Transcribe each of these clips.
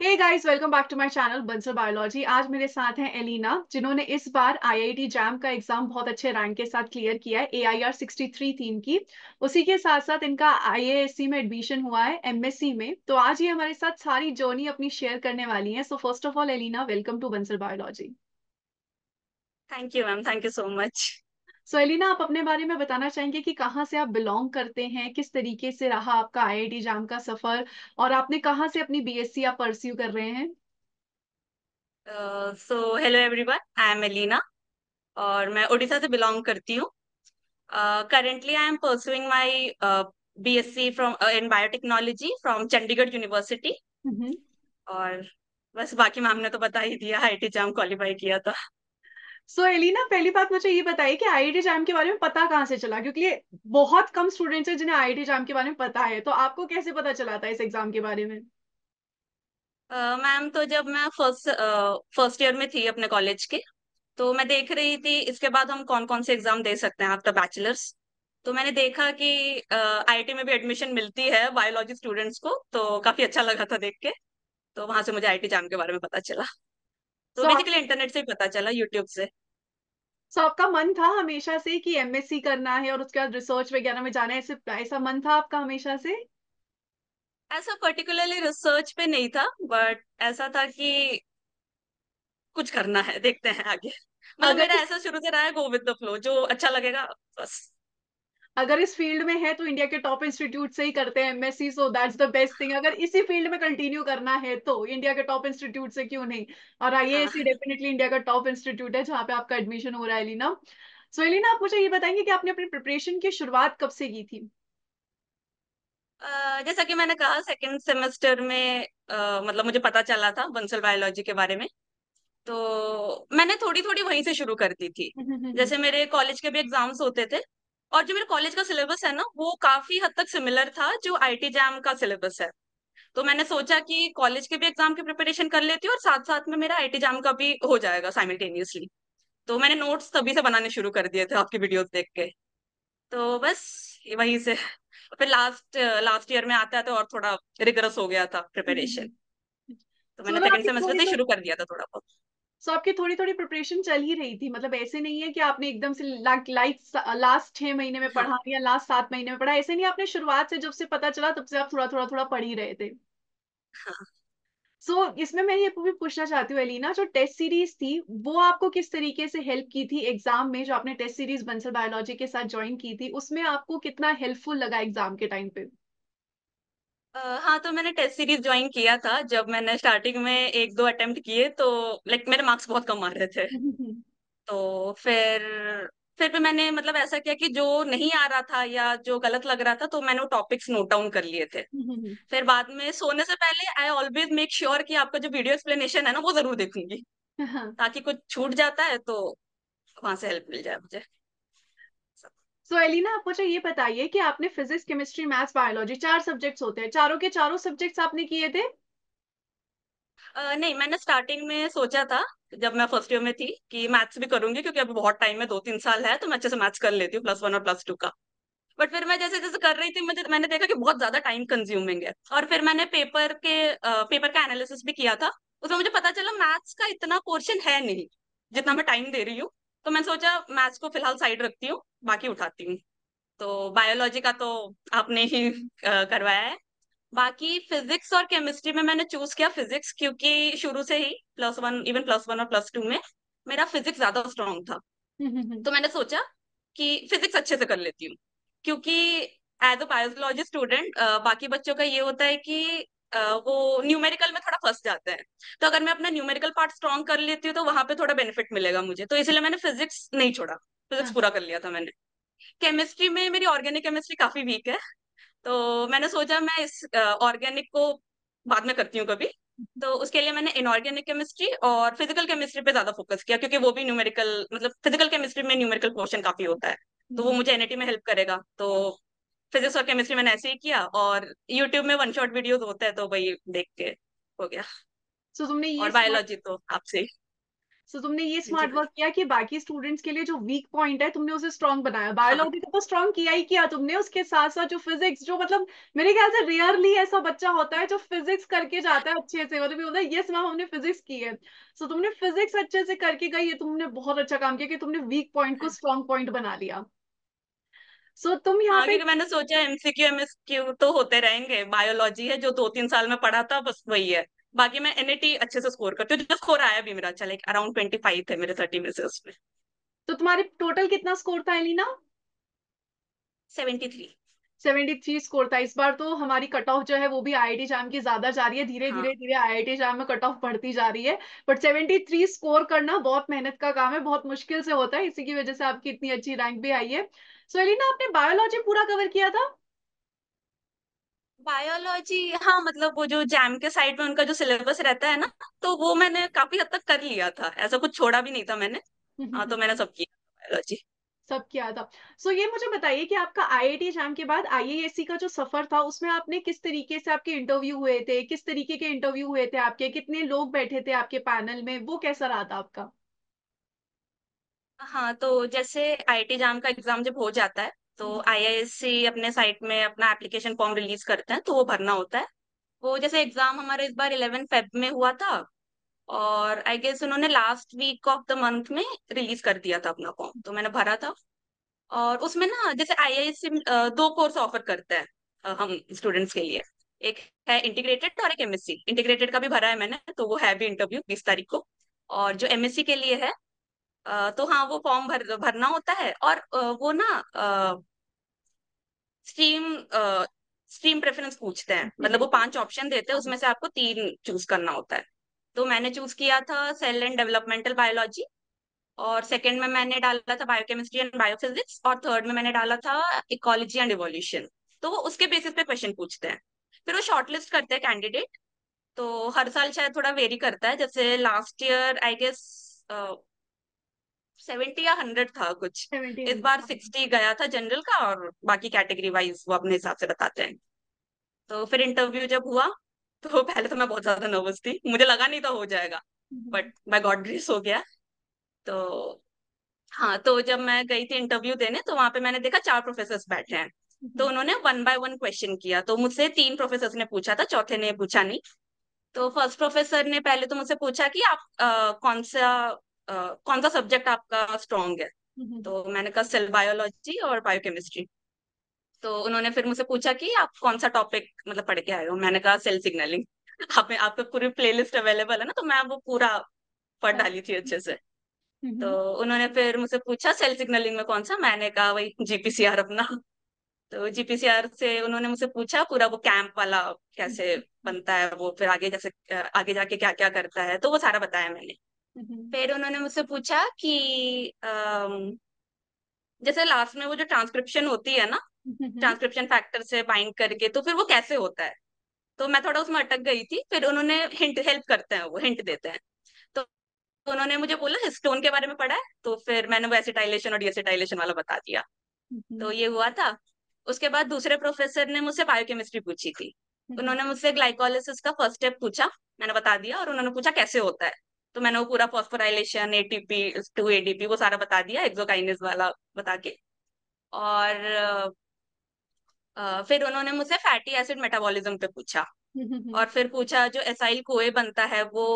Hey guys, welcome back to my channel Bansal biology. आज मेरे साथ हैं एलिना, जिन्होंने इस बार आईआईटी जैम का एग्जाम बहुत अच्छे रैंक के साथ क्लियर किया है, AIR 63 थीम की। उसी के साथ साथ इनका IASC में एडमिशन हुआ है, MSc में। तो आज ये हमारे साथ सारी जर्नी अपनी शेयर करने वाली हैं। So first of all Elina, welcome to Bansal biology. Thank you ma'am, thank you so much. So Elina, आप अपने बारे में बताना चाहेंगे कि कहाँ से आप बिलोंग करते हैं, किस तरीके से रहा आपका आईआईटी जैम का सफर, और आपने कहाँ से अपनी BSc आप परस्यू कर रहे हैं। So hello everyone, I am Elina और मैं उड़ीसा से बिलोंग करती हूँ। Currently I am pursuing my BSc from in biotechnology from Chandigarh university. और बस बाकी मैम ने तो बता ही दिया, आईआईटी जैम क्वालिफाई किया था। सो एलिना, पहली बात मुझे ये बताइए कि आईआईटी जैम के बारे में पता कहाँ से चला, क्योंकि ये बहुत कम स्टूडेंट्स हैं जिन्हें आईआईटी जैम के बारे में पता है। तो आपको कैसे पता चला था इस एग्जाम के बारे में। मैम, तो जब मैं फर्स्ट ईयर में थी अपने कॉलेज के, तो मैं देख रही थी इसके बाद हम कौन कौन से एग्जाम दे सकते हैं आफ्टर बैचलर्स। तो मैंने देखा कि आईआईटी में भी एडमिशन मिलती है बायोलॉजी स्टूडेंट्स को, तो काफी अच्छा लगा था देख के। तो वहां से मुझे आईआईटी जैम के बारे में पता चला। तो सो आप बेसिकली इंटरनेट से ही पता चला, यूट्यूब से। सो आपका मन था हमेशा से कि MSc करना है और उसके बाद रिसर्च वगैरह में जाना है, ऐसे ऐसा मन था आपका हमेशा से। ऐसा पर्टिकुलरली रिसर्च पे नहीं था, बट ऐसा था कि कुछ करना है, देखते हैं आगे। मतलब अगर मेरा इस ऐसा शुरू से रहा है, गो विद द फ्लो, जो अच्छा लगेगा बस। अगर इस फील्ड में है तो इंडिया के टॉप इंस्टीट्यूट से ही करते हैं MSc, so that's the best thing. अगर इसी फील्ड में कंटिन्यू करना है तो इंडिया के टॉप इंस्टीट्यूट से क्यों नहीं। और हाँ। IASC डेफिनेटली इंडिया का टॉप इंस्टीट्यूट है जहाँ पे आपका एडमिशन हो रहा है एलिना। सो एलिना, आप मुझे ये बताएंगे कि आपने अपनी प्रिपरेशन की शुरुआत कब से की थी। जैसा कि मैंने कहा, सेकंड सेमेस्टर में मतलब मुझे पता चला था बंसल बायोलॉजी के बारे में। तो मैंने थोड़ी थोड़ी वहीं से शुरू कर दी थी। जैसे मेरे कॉलेज के भी एग्जाम्स होते थे, और जो मेरे कॉलेज का सिलेबस है ना, वो काफी हद तक सिमिलर था जो आईटी जैम का सिलेबस है। तो मैंने सोचा कि कॉलेज के भी एग्जाम की प्रिपरेशन कर लेती हूँ और साथ साथ में मेरा आईटी जैम का भी हो जाएगा साइमल्टेनियसली। तो मैंने नोट्स तभी से बनाने शुरू कर दिए थे आपकी वीडियोस देख के। तो बस वहीं से फिर लास्ट लास्ट ईयर में आते आते और थोड़ा रिगरस हो गया था प्रिपरेशन। तो सो मैंने मतलब सेकंड आपकी सेमेस्टर थोड़ी से ही थोड़ी शुरू कर दिया था थोड़ा बहुत। सो आपकी थोड़ी थोड़ी प्रिपरेशन चल ही रही थी, मतलब ऐसे नहीं है कि आपने एकदम से लाइक लास्ट 6 महीने में हाँ। पढ़ा या लास्ट 7 महीने में पढ़ा, ऐसे नहीं। आपने शुरुआत से जब से पता चला तब से आप थोड़ा थोड़ा थोड़ा पढ़ ही रहे थे। हाँ। सो इसमें मैं ये भी पूछना चाहती हूँ एलिना, जो टेस्ट सीरीज थी वो आपको किस तरीके से हेल्प की थी एग्जाम में। जो आपने टेस्ट सीरीज बंसल बायोलॉजी के साथ ज्वाइन की थी, उसमें आपको कितना हेल्पफुल लगा एग्जाम के टाइम पे। हाँ, तो मैंने टेस्ट सीरीज ज्वाइन किया था। जब मैंने स्टार्टिंग में एक दो अटेम्प्ट किए तो लाइक मेरे मार्क्स बहुत कम आ रहे थे। तो फिर भी मैंने मतलब ऐसा किया कि जो नहीं आ रहा था या जो गलत लग रहा था, तो मैंने वो टॉपिक्स नोट डाउन कर लिए थे। फिर बाद में सोने से पहले आई ऑलवेज मेक श्योर कि आपका जो वीडियो एक्सप्लेनेशन है ना, वो जरूर देखूंगी, ताकि कुछ छूट जाता है तो वहां से हेल्प मिल जाए मुझे। सो एलिना, आप मुझे ये बताइए कि आपने physics, chemistry, maths, biology, 4 subjects होते हैं, चारों के चारों सब्जेक्ट्स आपने किए थे। नहीं, मैंने स्टार्टिंग में सोचा था जब मैं फर्स्ट ईयर में थी कि मैथ्स भी करूंगी, क्योंकि अभी बहुत टाइम है, 2-3 साल है, तो मैं अच्छे से मैथ्स कर लेती हूँ +1 और +2 का। बट फिर मैं जैसे जैसे कर रही थी, मैंने देखा कि बहुत ज्यादा टाइम कंज्यूमिंग है। और फिर मैंने पेपर का एनालिसिस भी किया था। उसमें मुझे पता चला मैथ्स का इतना पोर्शन है नहीं जितना मैं टाइम दे रही हूँ। तो मैंने सोचा मैथ्स को फिलहाल साइड रखती हूँ, बाकी उठाती हूँ। तो बायोलॉजी का तो आपने ही करवाया है। बाकी फिजिक्स और केमिस्ट्री में मैंने चूज किया फिजिक्स, क्योंकि शुरू से ही +1 और +2 में मेरा फिजिक्स ज्यादा स्ट्रांग था। तो मैंने सोचा कि फिजिक्स अच्छे से कर लेती हूँ, क्योंकि एज अ बायोलॉजी स्टूडेंट बाकी बच्चों का ये होता है कि वो न्यूमेरिकल में थोड़ा फंस जाते हैं। तो अगर मैं अपना न्यूमेरिकल पार्ट स्ट्रांग कर लेती हूँ तो वहां पे थोड़ा बेनिफिट मिलेगा मुझे, तो इसलिए मैंने फिजिक्स नहीं छोड़ा, फिजिक्स पूरा कर लिया था मैंने। केमिस्ट्री में मेरी ऑर्गेनिक केमिस्ट्री काफी वीक है, तो मैंने सोचा मैं इस ऑर्गेनिक को बाद में करती हूँ कभी। तो उसके लिए मैंने इनऑर्गेनिक केमिस्ट्री और फिजिकल केमिस्ट्री पे ज्यादा फोकस किया, क्योंकि वो भी न्यूमेरिकल, मतलब फिजिकल केमिस्ट्री में न्यूमेरिकल पोर्शन काफी होता है, तो वो मुझे एनईटी में हेल्प करेगा। तो फिजिक्स और केमिस्ट्री मैंने ऐसे ही किया, और यूट्यूब में वन शॉट वीडियोस होते हैं तो वही देख के हो गया। सो तुमने ये और बायोलॉजी तो आपसे ही। सो तुमने ये हाँ जी स्मार्ट वर्क किया कि बाकी स्टूडेंट्स के लिए जो वीक पॉइंट है तुमने उसे स्ट्रांग बनाया। हाँ बायोलॉजी को तो स्ट्रांग किया ही किया तुमने, उसके साथ साथ जो फिजिक्स, जो मतलब मेरे ख्याल से रेयरली ऐसा बच्चा होता है जो फिजिक्स करके जाता है अच्छे से, मतलब ये होता है यस मैम हमने फिजिक्स की है। सो तुमने फिजिक्स अच्छे से करके गई, ये तुमने बहुत अच्छा काम किया कि तुमने वीक पॉइंट को स्ट्रांग पॉइंट बना लिया। सो तुम यहाँ हाँ, पे। क्योंकि मैंने सोचा एमसीक्यू एमएसक्यू तो होते रहेंगे, बायोलॉजी है जो 2-3 साल में पढ़ा था बस वही है। बाकी मैं एनईटी अच्छे से स्कोर करती हूँ, जो स्कोर आया भी मेरा अच्छा, लाइक अराउंड 25 थे मेरे 30 में से उसमें। तो तुम्हारे टोटल कितना स्कोर था एलिना? 73। 73 स्कोर था। इस बार तो हमारी कट ऑफ जो है वो भी आईआईटी जैम की ज्यादा जा रही है, धीरे हाँ धीरे धीरे आईआईटी जैम में कट ऑफ बढ़ती जा रही है। बट 73 स्कोर करना बहुत मेहनत का काम है, बहुत मुश्किल से होता है, इसी की वजह से आपकी इतनी अच्छी रैंक भी आई है। सो एलिना, आपने बायोलॉजी पूरा कवर किया था? बायोलॉजी, हाँ मतलब वो जो जैम के साइड में उनका जो सिलेबस रहता है ना, तो वो मैंने काफी हद तक कर लिया था, ऐसा कुछ छोड़ा भी नहीं था मैंने। हाँ तो मैंने सब किया बायोलॉजी। सब किया था। सो ये मुझे बताइए कि आपका आईआईटी जैम के बाद आईआईएससी का जो सफर था उसमें आपने किस तरीके से, आपके इंटरव्यू हुए थे, किस तरीके के इंटरव्यू हुए थे आपके, कितने लोग बैठे थे आपके पैनल में, वो कैसा रहा था आपका? हाँ तो जैसे आईआईटी जाम का एग्जाम जब हो जाता है तो आईआईएससी अपने साइट में अपना एप्लीकेशन फॉर्म रिलीज करते हैं, तो वो भरना होता है। वो जैसे एग्जाम हमारा इस बार 11 फेब में हुआ था, और आई गेस उन्होंने last week of the month में रिलीज कर दिया था अपना फॉर्म, तो मैंने भरा था। और उसमें ना जैसे आईआईएससी दो कोर्स ऑफर करता है हम स्टूडेंट्स के लिए। एक है इंटीग्रेटेड और एक एमएससी। इंटीग्रेटेड का भी भरा है मैंने, तो वो है भी इंटरव्यू 20 तारीख को। और जो एमएससी के लिए है, तो हाँ वो फॉर्म भरना होता है। और वो ना स्ट्रीम स्ट्रीम प्रेफरेंस पूछते हैं, मतलब वो 5 ऑप्शन देते हैं, उसमें से आपको 3 चूज करना होता है। तो मैंने चूज किया था सेल एंड डेवलपमेंटल बायोलॉजी, और सेकंड में मैंने डाला था बायोकेमिस्ट्री एंड बायोफिजिक्स, और थर्ड में मैंने डाला था इकोलॉजी एंड इवोल्यूशन। तो वो उसके बेसिस पे क्वेश्चन पूछते हैं, फिर वो शॉर्टलिस्ट करते हैं कैंडिडेट। तो हर साल शायद थोड़ा वेरी करता है, जैसे लास्ट ईयर आई गेस 70 या 100 था कुछ। 70 इस बार 60 गया था जनरल का, और बाकी कैटेगरी वाइज वो अपने हिसाब से बताते हैं। तो फिर इंटरव्यू जब हुआ, तो पहले तो मैं बहुत ज्यादा नर्वस थी, मुझे लगा नहीं था हो जाएगा, बट बाय गॉड ग्रेस हो गया। तो हाँ, तो जब मैं गई थी इंटरव्यू देने, तो वहां पे मैंने देखा 4 प्रोफेसर्स बैठे हैं। तो उन्होंने 1 बाय 1 क्वेश्चन किया, तो मुझसे 3 प्रोफेसर्स ने पूछा था, चौथे ने पूछा नहीं। तो फर्स्ट प्रोफेसर ने पहले तो मुझसे पूछा कि आप कौन सा सब्जेक्ट आपका स्ट्रॉन्ग है। तो मैंने कहा सेल बायोलॉजी और बायोकेमिस्ट्री। तो उन्होंने फिर मुझसे पूछा कि आप कौन सा टॉपिक मतलब पढ़ के आए हो। मैंने कहा सेल सिग्नलिंग। आप आपको पूरी प्लेलिस्ट अवेलेबल है ना, तो मैं वो पूरा पढ़ डाली थी अच्छे से। तो उन्होंने फिर मुझसे पूछा सेल सिग्नलिंग में कौन सा, मैंने कहा वही जीपीसीआर अपना। तो जीपीसीआर से उन्होंने मुझसे पूछा पूरा वो कैंप वाला कैसे बनता है, वो फिर आगे जैसे आगे जाके क्या क्या करता है, तो वो सारा बताया मैंने। फिर उन्होंने मुझसे पूछा कि जैसे लास्ट में वो जो ट्रांसक्रिप्शन होती है ना, ट्रांसक्रिप्शन फैक्टर से बाइंड करके, तो फिर वो कैसे होता है। तो मैं थोड़ा उसमें अटक गई थी, फिर उन्होंने हिंट हेल्प करते हैं, वो हिंट देते हैं। तो उन्होंने मुझे बोला हिस्टोन के बारे में पढ़ा है, तो फिर मैंने वो एसिटाइलेशन और डीएसिटाइलेशन वाला बता दिया। तो ये हुआ था। उसके बाद दूसरे प्रोफेसर ने मुझसे बायोकेमिस्ट्री पूछी थी। उन्होंने मुझसे ग्लाइकोलिसिस का फर्स्ट स्टेप पूछा, मैंने बता दिया, और उन्होंने पूछा कैसे होता है। तो मैंने वो पूरा फॉस्फोराइलेशन एटीपी टू एडीपी वो सारा बता दिया, एक्सोकाइनेज वाला बता के। और फिर उन्होंने मुझसे फैटी एसिड मेटाबॉलिज्म पे पूछा। और फिर पूछा जो एसाइल कोए बनता है वो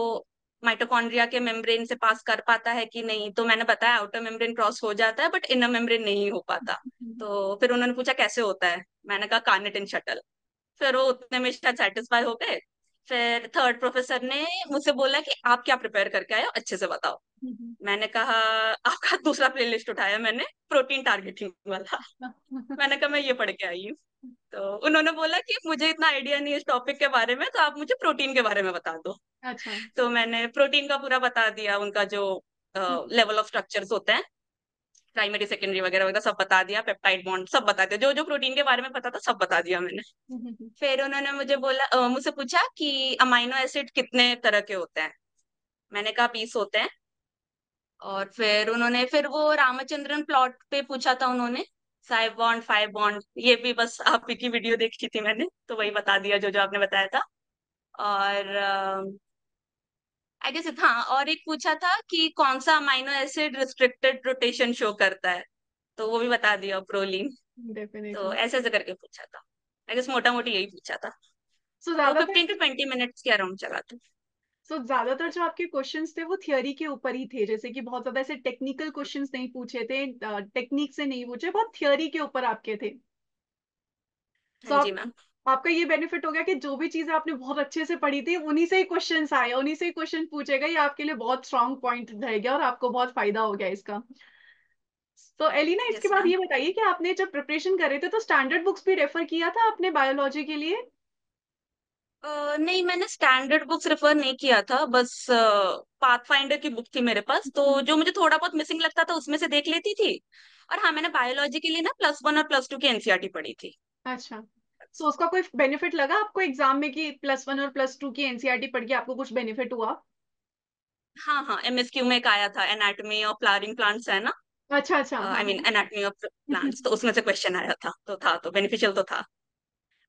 माइटोकॉन्ड्रिया के मेम्ब्रेन से पास कर पाता है कि नहीं। तो मैंने बताया आउटर मेम्ब्रेन क्रॉस हो जाता है, बट इनर मेम्ब्रेन नहीं हो पाता। तो फिर उन्होंने पूछा कैसे होता है, मैंने कहा कार्नेट इन शटल। फिर वो उतने में शायद सेटिस्फाई हो गए। फिर थर्ड प्रोफेसर ने मुझसे बोला कि आप क्या प्रिपेयर करके आए हो, अच्छे से बताओ। मैंने कहा आपका दूसरा प्लेलिस्ट उठाया मैंने, प्रोटीन टारगेटिंग वाला। मैंने कहा मैं ये पढ़ के आई हूँ। तो उन्होंने बोला कि मुझे इतना आइडिया नहीं है इस टॉपिक के बारे में, तो आप मुझे प्रोटीन के बारे में बता दो। अच्छा। तो मैंने प्रोटीन का पूरा बता दिया, उनका जो लेवल ऑफ स्ट्रक्चर्स होते हैं, प्राइमरी सेकेंडरी वगैरह वगैरह सब बता दिया, पेप्टाइड बॉन्ड सब बता दिया, जो जो प्रोटीन के बारे में पता था सब बता दिया मैंने। फिर उन्होंने मुझसे पूछा कि अमाइनो एसिड कितने तरह के होते हैं। मैंने कहा 20 होते हैं। और फिर वो रामचंद्रन प्लॉट पे पूछा था उन्होंने, 5 बॉन्ड 5 बॉन्ड, ये भी बस आप ही की वीडियो देखी थी मैंने, तो वही बता दिया जो जो आपने बताया था। और आई गेस हाँ, और एक पूछा था कि कौन सा amino acid restricted rotation show करता है, तो वो भी बता दिया, प्रोलीन। तो डेफिनेटली। ऐसे ऐसे करके पूछा था। आई गेस मोटा मोटी यही पूछा था। सो तो ज्यादातर 15 to 20 मिनट्स के अराउंड चला था। सो ज्यादातर जो आपके क्वेश्चंस थे वो थियोरी के ऊपर ही थे, जैसे कि बहुत ज्यादा ऐसे टेक्निकल क्वेश्चंस नहीं पूछे थे, टेक्निक से नहीं पूछे, बहुत थियोरी के ऊपर आपके थे। सो हाँ जी मैम। आपका ये बेनिफिट हो गया कि जो भी चीजें आपने बहुत अच्छे से पढ़ी थी उन्हीं से ही क्वेश्चंस आए, उन्हीं से ही क्वेश्चन पूछेगा, ये आपके लिए बहुत स्ट्रांग पॉइंट रह गया और आपको बहुत फायदा हो गया इसका। तो एलिना, इसके यस बाद मैम। ये बताइए कि आपने जब प्रिपरेशन कर रहे थे तो स्टैंडर्ड बुक्स भी रेफर किया था आपने बायोलॉजी के लिए? नहीं, मैंने स्टैंडर्ड बुक्स रेफर नहीं किया था, बस पाथ फाइंडर की बुक थी मेरे पास, तो जो मुझे थोड़ा बहुत मिसिंग लगता था उसमें से देख लेती थी। और हाँ, मैंने बायोलॉजी के लिए ना +1 और +2 की एनसीईआरटी पढ़ी थी। अच्छा। तो उसका कोई बेनिफिट लगा आपको एग्जाम में कि +1 और +2 की एनसीईआरटी पढ़ के आपको कुछ बेनिफिट हुआ? हाँ हाँ, एमएसक्यू में एक आया था, एनाटॉमी ऑफ फ्लावरिंग प्लांट्स है ना। अच्छा अच्छा, हाँ आई मीन हाँ। एनाटॉमी ऑफ प्लांट्स, तो उसमें से क्वेश्चन आया था, तो था, तो बेनिफिशियल तो था।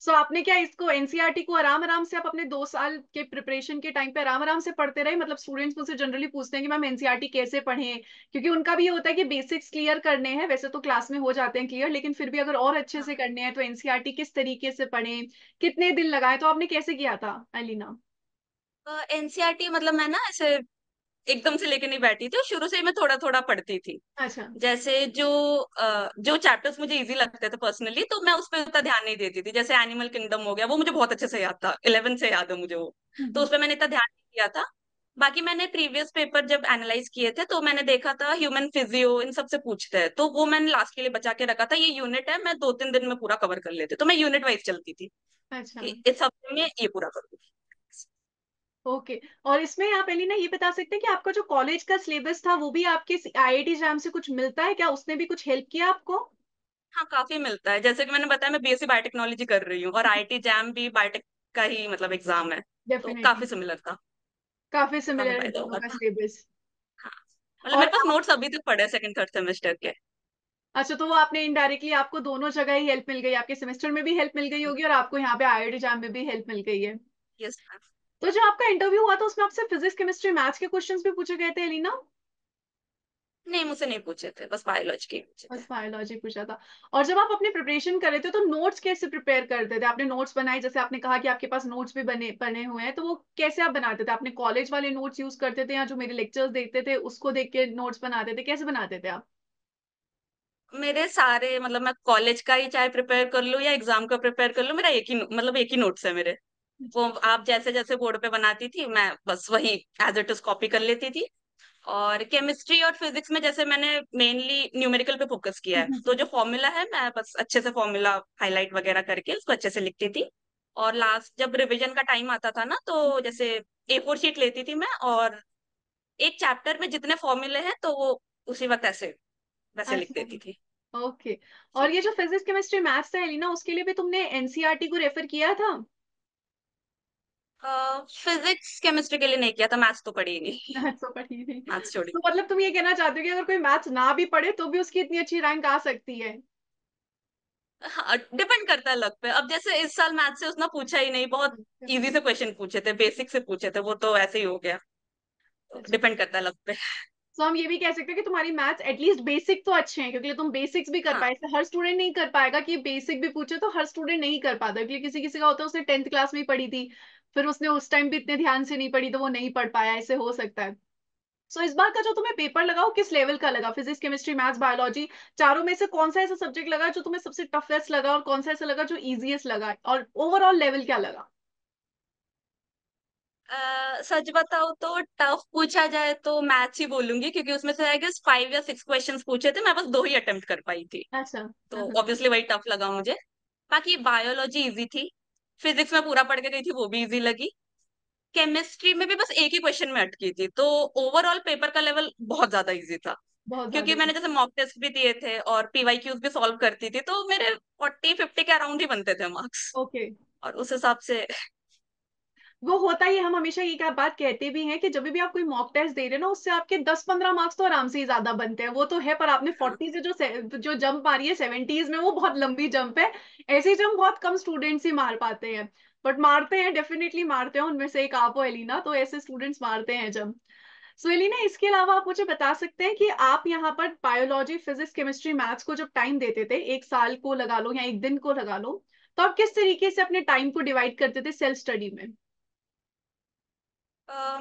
सो आपने क्या इसको एनसीईआरटी को आराम आराम से आप अपने 2 साल के प्रिपरेशन के टाइम पे आराम आराम से पढ़ते रहे? मतलब स्टूडेंट्स मुझसे जनरली पूछते हैं कि मैम एनसीईआरटी कैसे पढ़ें, क्योंकि उनका भी ये होता है कि बेसिक्स क्लियर करने हैं, वैसे तो क्लास में हो जाते हैं क्लियर, लेकिन फिर भी अगर और अच्छे से करने हैं तो एनसीईआरटी किस तरीके से पढ़ें, कितने दिन लगाए, तो आपने कैसे किया था एलिना? एनसीईआरटी मतलब मैं ना ऐसे एकदम से लेके नहीं बैठी थी, शुरू से ही मैं थोड़ा थोड़ा पढ़ती थी। अच्छा। जैसे जो चैप्टर्स मुझे इजी लगते थे पर्सनली, तो मैं उस पर उतना ध्यान नहीं देती थी। जैसे एनिमल किंगडम हो गया, वो मुझे बहुत अच्छे से याद था, 11 से याद है मुझे वो। तो हम्म। उस पर मैंने इतना ध्यान नहीं दिया था। बाकी मैंने प्रीवियस पेपर जब एनालाइज किए थे, तो मैंने देखा था ह्यूमन फिजियो इन सब से पूछते हैं, तो वो मैंने लास्ट के लिए बचा के रखा था। ये यूनिट है, मैं 2-3 दिन में पूरा कवर कर लेती, तो मैं यूनिट वाइज चलती थी अच्छा। कि इस हफ्ते में ये पूरा करूंगी। ओके। और इसमें आप एलिना ये बता सकते हैं कि आपका जो कॉलेज का सिलेबस था वो भी आपके आईआईटी जैम से कुछ मिलता है क्या? उसने भी कुछ हेल्प किया आपको? हाँ, काफी मिलता है। जैसे कि मैंने बताया, मैं बीएससी बायोटेक्नोलॉजी कर रही हूँ, और आईआईटी जैम भी बायोटेक का ही मतलब एग्जाम है। तो डेफिनेटली। काफी सिमिलर था। काफी तो काफी सिमिलर है फायदा दोनों हुआ का था। सिलेबस। हाँ, मतलब और मेरे पास नोट्स अभी तक पड़े हैं सेकंड थर्ड सेमेस्टर के। अच्छा, तो वो आपने इनडायरेक्टली आपको दोनों जगह ही हेल्प मिल गई, आपके सेमेस्टर में भी हेल्प मिल गई होगी और आपको यहाँ पे आईआईटी जैम में भी हेल्प मिल गई है। Yes ma'am. तो जो आपका इंटरव्यू हुआ था उसमें आपसे फिजिक्स केमिस्ट्री मैथ्स के क्वेश्चंस भी पूछे गए थे एलिना? नहीं, मुझसे नहीं पूछे थे, बस बायोलॉजी के ही पूछे थे। बस बायोलॉजी पूछा था। और जब आप अपनी प्रिपरेशन कर रहे थे तो नोट्स कैसे प्रिपेयर करते थे? आपने नोट्स बनाए, जैसे आपने कहा कि आपके पास नोट्स भी बने बने हुए हैं, तो वो कैसे आप बनाते थे? आपने कॉलेज वाले नोट्स यूज करते थे या जो मेरे लेक्चर्स देखते थे उसको देख के नोट्स बनाते थे? कैसे बनाते थे आप? मेरे सारे मतलब मैं कॉलेज का ही चाहे प्रिपेयर कर लूँ या एग्जाम का प्रिपेयर कर लूँ, मेरा एक ही मतलब एक ही नोट्स है मेरे। वो आप जैसे जैसे बोर्ड पे बनाती थी, मैं बस वही एज इट इज कॉपी कर लेती थी। और केमिस्ट्री और फिजिक्स में जैसे मैंने मेनली न्यूमेरिकल पे फोकस किया है, तो जो फॉर्मूला है मैं बस अच्छे से फॉर्मूला हाईलाइट वगैरह करके उसको अच्छे से लिखती थी। और लास्ट जब रिवीजन का टाइम आता था ना, तो जैसे A4 शीट लेती थी मैं, और एक चैप्टर में जितने फॉर्मूले हैं तो वो उसी वक्त ऐसे वैसे लिख अच्छा। देती थी। ओके। और ये जो फिजिक्स केमिस्ट्री मैथ्स था एलिना, उसके लिए भी तुमने एनसीईआरटी को रेफर किया था? फिजिक्स केमिस्ट्री के लिए नहीं किया था, मैथ्स तो पढ़ी ही नहीं। मैथ्स तो पढ़ी थी। मैथ्स छोड़ी। तो मतलब तुम ये कहना चाहते हो कि अगर कोई मैथ्स ना भी पढ़े तो भी उसकी इतनी अच्छी रैंक आ सकती है? हाँ, डिपेंड करता है लक पे। अब जैसे इस साल मैथ्स से उसने पूछा ही नहीं, बहुत इजी से क्वेश्चन पूछे थे, बेसिक से पूछे थे, वो तो ऐसे ही हो गया। अच्छा। डिपेंड करता है लक पे। तो हम ये भी कह सकते हैं कि तुम्हारी मैथ्स एटलीस्ट बेसिक तो अच्छे हैं, क्योंकि तुम बेसिक्स भी कर हाँ। पाए। ऐसे हर स्टूडेंट नहीं कर पाएगा कि बेसिक भी पूछे, तो हर स्टूडेंट नहीं कर पाता, क्योंकि किसी किसी का होता है उसने 10th क्लास में ही पढ़ी थी, फिर उसने उस टाइम भी इतने ध्यान से नहीं पढ़ी तो वो नहीं पढ़ पाया, ऐसे हो सकता है। सो इस बार का जो तुम्हें पेपर लगा वो किस लेवल का लगा? फिजिक्स केमिस्ट्री मैथ्स बायोलॉजी, चारों में से कौन सा ऐसा सब्जेक्ट लगा जो तुम्हें सबसे टफेस्ट लगा और कौन सा ऐसा लगा जो इजीएस्ट लगा, और ओवरऑल लेवल क्या लगा? सच बताओ तो टफ पूछा जाए तो मैथ्स ही बोलूंगी, क्योंकि उसमें से आई गेस 5 या 6 क्वेश्चंस पूछे थे, मैं बस 2 ही अटेम्प्ट कर पाई थी। अच्छा। तो ऑब्वियसली वही टफ लगा मुझे। बाकी बायोलॉजी इजी थी। फिजिक्स में पूरा पढ़ के गई थी, वो भी इजी लगी। केमिस्ट्री में भी बस एक ही क्वेश्चन में अटकी थी। तो ओवरऑल पेपर का लेवल बहुत ज्यादा इजी था, बहुत क्योंकि ज्यादा। मैंने जैसे मॉक टेस्ट भी दिए थे और पीवाईक्यूज भी सॉल्व करती थी, तो मेरे 40-50 के अराउंड ही बनते थे मार्क्स। ओके। और उस हिसाब से वो होता ही है, हम हमेशा ये क्या बात कहते भी हैं कि जब भी आप कोई मॉक टेस्ट दे रहे हो ना, उससे आपके 10-15 मार्क्स तो आराम से ही ज्यादा बनते हैं, वो तो है। पर आपने हाँ। 40 से जो जंप मारी है 70s में, वो बहुत लंबी जंप है। ऐसी जंप बहुत कम स्टूडेंट्स ही मार पाते हैं। बट मारते हैं, डेफिनेटली मारते हैं, उनमें से एक आप हो एलिना, तो ऐसे स्टूडेंट्स मारते हैं जब। सो एलिना, इसके अलावा आप मुझे बता सकते हैं कि आप यहाँ पर बायोलॉजी, फिजिक्स, केमिस्ट्री, मैथ्स को जब टाइम देते थे, एक साल को लगा लो या एक दिन को लगा लो, तो आप किस तरीके से अपने टाइम को डिवाइड करते थे सेल्फ स्टडी में?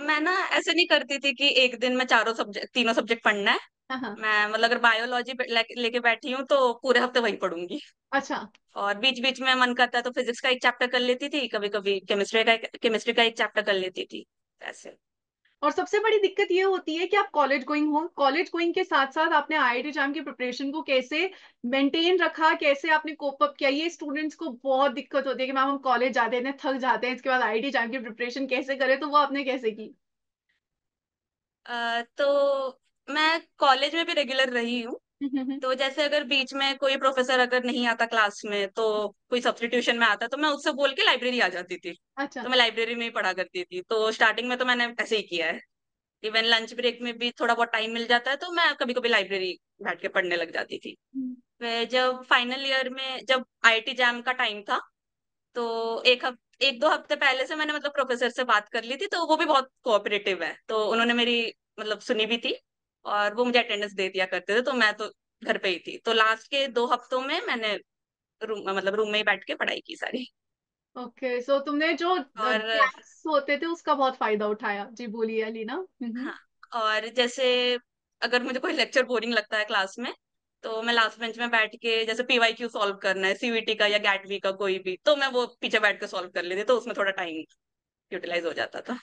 मैं ना ऐसे नहीं करती थी कि एक दिन में चारों सब्जेक्ट, तीनों सब्जेक्ट पढ़ना है। हाँ हाँ। मैं मतलब अगर बायोलॉजी लेके बैठी हूँ तो पूरे हफ्ते वही पढ़ूंगी। अच्छा। और बीच बीच में मन करता है तो फिजिक्स का एक चैप्टर कर लेती थी, कभी कभी केमिस्ट्री का एक चैप्टर कर लेती थी, ऐसे। और सबसे बड़ी दिक्कत ये होती है कि आप कॉलेज गोइंग हो, कॉलेज गोइंग के साथ साथ आपने आईआईटी एग्जाम की प्रिपरेशन को कैसे मेंटेन रखा, कैसे आपने कोप अप किया, ये स्टूडेंट्स को बहुत दिक्कत होती है कि मैम हम कॉलेज जाते हैं, थक जाते हैं, इसके बाद आईआईटी एग्जाम की प्रिपरेशन कैसे करें, तो वो आपने कैसे की? तो मैं कॉलेज में भी रेगुलर रही हूँ। तो जैसे अगर बीच में कोई प्रोफेसर अगर नहीं आता क्लास में, तो कोई सब्स्टिट्यूशन में आता, तो मैं उससे बोल के लाइब्रेरी आ जाती थी। अच्छा। तो मैं लाइब्रेरी में ही पढ़ा करती थी। तो स्टार्टिंग में तो मैंने ऐसे ही किया है। इवन लंच ब्रेक में भी थोड़ा बहुत टाइम मिल जाता है तो मैं कभी कभी लाइब्रेरी बैठ के पढ़ने लग जाती थी। फिर जब फाइनल ईयर में जब आईआईटी जैम का टाइम था, तो एक दो हफ्ते पहले से मैंने मतलब प्रोफेसर से बात कर ली थी, तो वो भी बहुत कोऑपरेटिव है, तो उन्होंने मेरी मतलब सुनी भी थी। और वो मुझे अटेंडेंस दे दिया करते थे, तो मैं तो घर पे ही थी। तो लास्ट के 2 हफ्तों में मैंने रूम में ही बैठ के पढ़ाई की सारी। ओके, सो तुमने जो और गैप्स होते थे उसका बहुत फायदा उठाया। जी बोलिए अलीना। हाँ, और जैसे अगर मुझे कोई लेक्चर बोरिंग लगता है क्लास में, तो मैं लास्ट बेंच में बैठ के, जैसे पीवाईक्यू सॉल्व करना है सीवीटी का या गैटवी का कोई भी, तो मैं वो पीछे बैठ के सॉल्व कर लेती, तो उसमें थोड़ा टाइम यूटिलाइज हो जाता था।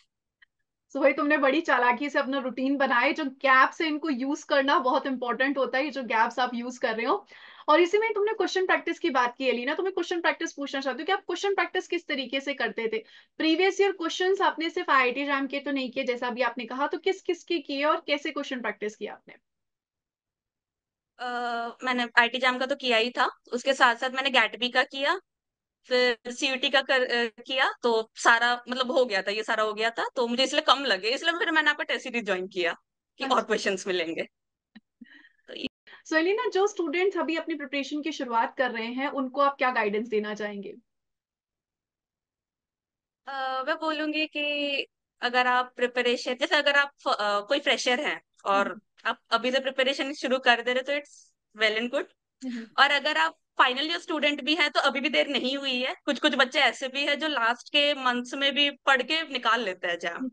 सो भाई तुमने बड़ी चालाकी से अपना रूटीन बनाए, जो गैप्स है इनको यूज करना बहुत इंपॉर्टेंट होता है, ये जो गैप्स आप यूज कर रहे हो। और इसी में तुमने क्वेश्चन प्रैक्टिस की बात की एलिना, तो मैं क्वेश्चन प्रैक्टिस पूछना चाहती हूँ कि आप क्वेश्चन प्रैक्टिस किस तरीके से करते थे? प्रीवियस ईयर क्वेश्चंस आपने सिर्फ आईआईटी जैम के तो नहीं किए, जैसा अभी आपने कहा, तो किस किस के किए और कैसे क्वेश्चन प्रैक्टिस किया आपने? मैंने आईटी जैम का तो किया ही था, उसके साथ साथ मैंने गैटबी का किया। फिर सीयूटी का किया, तो सारा मतलब हो गया था, ये सारा हो गया था, तो मुझे इसलिए कम लगे, इसलिए फिर मैंने आपका टेस्ट सीरीज ज्वाइन किया कि और अच्छा। क्वेश्चंस मिलेंगे। तो सो एलिना, जो स्टूडेंट्स अभी अपनी प्रिपरेशन की शुरुआत कर रहे हैं उनको आप क्या गाइडेंस देना चाहेंगे? मैं बोलूंगी कि अगर आप प्रिपरेशन, जैसे अगर आप कोई फ्रेशर हैं और आप अभी से प्रिपरेशन शुरू कर दे रहे, तो इट्स वेल एंड गुड। और अगर आप फाइनल ईयर स्टूडेंट भी हैं, तो अभी भी देर नहीं हुई है। कुछ कुछ बच्चे ऐसे भी हैं जो लास्ट के मंथ्स में भी पढ़ के निकाल लेते हैं एग्जाम।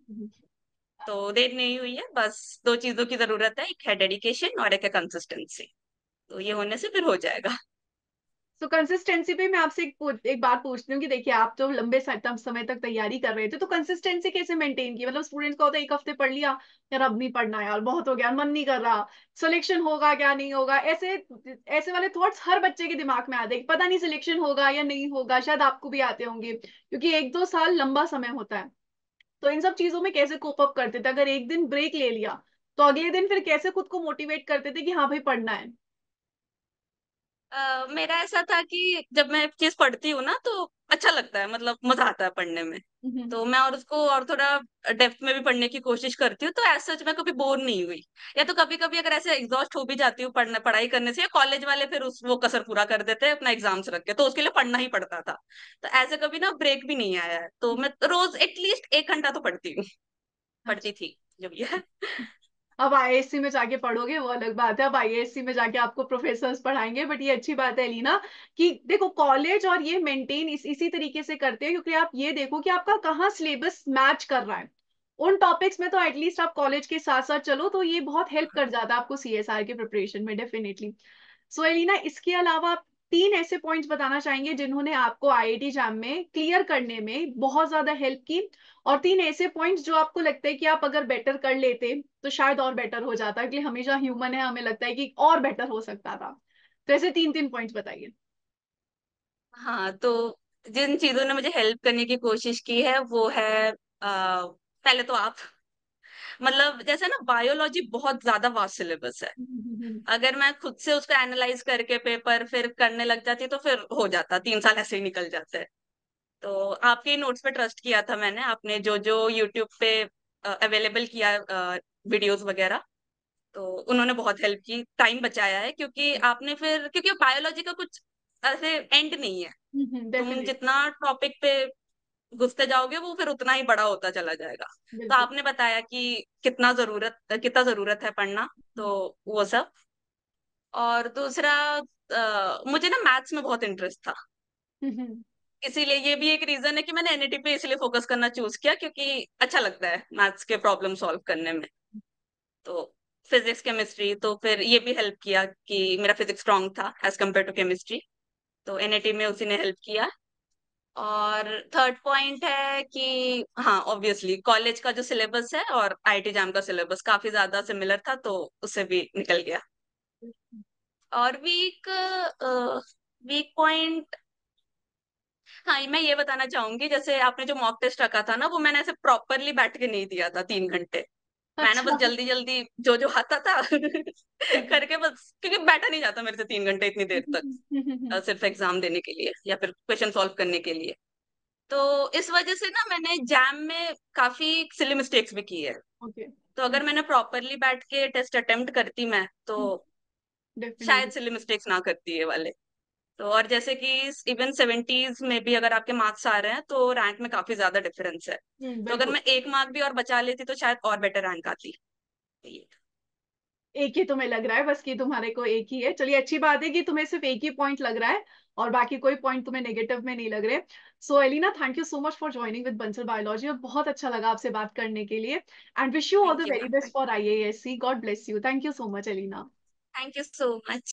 तो देर नहीं हुई है, बस दो चीजों की जरूरत है, एक है डेडिकेशन और एक है कंसिस्टेंसी। तो ये होने से फिर हो जाएगा। तो कंसिस्टेंसी पे मैं आपसे एक बात पूछती हूँ कि देखिए आप तो लंबे समय तक तैयारी कर रहे थे, तो कंसिस्टेंसी कैसे मेंटेन की? मतलब स्टूडेंट्स को होता है एक हफ्ते पढ़ लिया, यार अब नहीं पढ़ना, यार बहुत हो गया, मन नहीं कर रहा, सिलेक्शन होगा क्या नहीं होगा, ऐसे ऐसे वाले थॉट्स हर बच्चे के दिमाग में आते हैं कि पता नहीं सिलेक्शन होगा या नहीं होगा, शायद आपको भी आते होंगे, क्योंकि एक दो साल लंबा समय होता है। तो इन सब चीजों में कैसे कोप अप करते थे? अगर एक दिन ब्रेक ले लिया, तो अगले दिन फिर कैसे खुद को मोटिवेट करते थे कि हाँ भाई पढ़ना है? मेरा ऐसा था कि जब मैं चीज पढ़ती हूँ ना, तो अच्छा लगता है, मतलब मजा आता है पढ़ने में। तो मैं और उसको और थोड़ा डेप्थ में भी पढ़ने की कोशिश करती हूँ, तो ऐसा सच मैं कभी बोर नहीं हुई। या तो कभी कभी अगर ऐसे एग्जॉस्ट हो भी जाती हूँ पढ़ाई करने से, या कॉलेज वाले फिर उस वो कसर पूरा कर देते हैं अपना एग्जाम्स रख के, तो उसके लिए पढ़ना ही पड़ता था। तो ऐसे कभी ना ब्रेक भी नहीं आया है, तो मैं रोज एटलीस्ट 1 घंटा तो पढ़ती हूँ, पढ़ती थी जब ये है। अब आईआईएससी में जाके पढ़ोगे वो अलग बात है, अब आईआईएससी में जाके आपको प्रोफेसर्स पढ़ाएंगे, बट ये अच्छी बात है लीना कि देखो कॉलेज और ये मेंटेन इसी तरीके से करते हैं, क्योंकि आप ये देखो कि आपका कहाँ सिलेबस मैच कर रहा है उन टॉपिक्स में, तो एटलीस्ट आप कॉलेज के साथ साथ चलो, तो ये बहुत हेल्प कर जाता है आपको सीएसआर के प्रिपरेशन में, डेफिनेटली। सो एलिना, इसके अलावा आप तीन ऐसे पॉइंट्स बताना चाहेंगे जिन्होंने आपको आईआईटी जैम में क्लियर करने में बहुत ज्यादा हेल्प की, और तीन ऐसे पॉइंट्स जो आपको लगता है कि आप अगर बेटर कर लेते तो शायद और बेटर हो जाता, कि हमेशा ह्यूमन है, हमें लगता है कि और बेटर हो सकता था, तो ऐसे तीन तीन पॉइंट्स बताइए। हाँ, तो जिन चीजों ने मुझे हेल्प करने की कोशिश की है वो है, पहले तो आप, मतलब जैसे ना बायोलॉजी बहुत ज्यादा वास्ट सिलेबस है। अगर मैं खुद से उसको एनालाइज करके पेपर फिर करने लग जाती, तो फिर हो जाता 3 साल ऐसे ही निकल जाते हैं। तो आपके नोट्स पे ट्रस्ट किया था मैंने, आपने जो जो यूट्यूब पे अवेलेबल किया वीडियोस वगैरह, तो उन्होंने बहुत हेल्प की, टाइम बचाया है, क्योंकि आपने फिर, क्योंकि बायोलॉजी का कुछ ऐसे एंड नहीं है। तुम डेफिनेटली। जितना टॉपिक पे घुसते जाओगे वो फिर उतना ही बड़ा होता चला जाएगा। तो बिल्कुल। आपने बताया कि कितना जरूरत है पढ़ना, तो वो सब। और दूसरा, मुझे ना मैथ्स में बहुत इंटरेस्ट था, हम्म। इसीलिए ये भी एक रीजन है कि मैंने एनईटी पे इसलिए फोकस करना चूज किया, क्योंकि अच्छा लगता है मैथ्स के प्रॉब्लम सॉल्व करने में। तो फिजिक्स केमिस्ट्री, तो फिर ये भी हेल्प किया कि मेरा फिजिक्स स्ट्रांग था एज कम्पेयर टू केमिस्ट्री, तो एनईटी में उसी ने हेल्प किया। और थर्ड पॉइंट है कि हाँ, ऑब्वियसली कॉलेज का जो सिलेबस है और आईआईटी जैम का सिलेबस काफी ज्यादा सिमिलर था, तो उससे भी निकल गया। और वीक पॉइंट, हाँ, मैं ये बताना चाहूंगी, जैसे आपने जो मॉक टेस्ट रखा था ना, वो मैंने ऐसे प्रॉपरली बैठ के नहीं दिया था 3 घंटे। मैंने बस अच्छा। जल्दी जल्दी जो जो आता था करके, बस क्योंकि बैठा नहीं जाता मेरे से 3 घंटे इतनी देर तक, सिर्फ एग्जाम देने के लिए या फिर क्वेश्चन सॉल्व करने के लिए। तो इस वजह से ना मैंने जैम में काफी सिली मिस्टेक्स भी की है। ओके। तो अगर मैंने प्रॉपरली बैठ के टेस्ट अटेम्प्ट करती मैं, तो शायद डेफिनेटली। सिली मिस्टेक्स ना करती है वाले। तो और जैसे कि इवन 70s में भी अगर आपके मार्क्स आ रहे हैं तो रैंक में काफी ज्यादा डिफरेंस है। तो अगर बिल्कुल। मैं 1 मार्क भी और बचा लेती तो शायद और बेटर रैंक आती। ये एक ही तुम्हें लग रहा है बस कि तुम्हारे को एक ही है। चलिए, अच्छी बात है कि तुम्हें सिर्फ एक ही पॉइंट लग रहा है और बाकी कोई पॉइंट तुम्हें नेगेटिव में नहीं लग रहे। So Elina, thank you so much for joining with Bansal biology, और बहुत अच्छा लगा आपसे बात करने के लिए। And wish you all thank the you very ma'am. Best for IASC. God bless you. Thank you so much Elina. Thank you so much.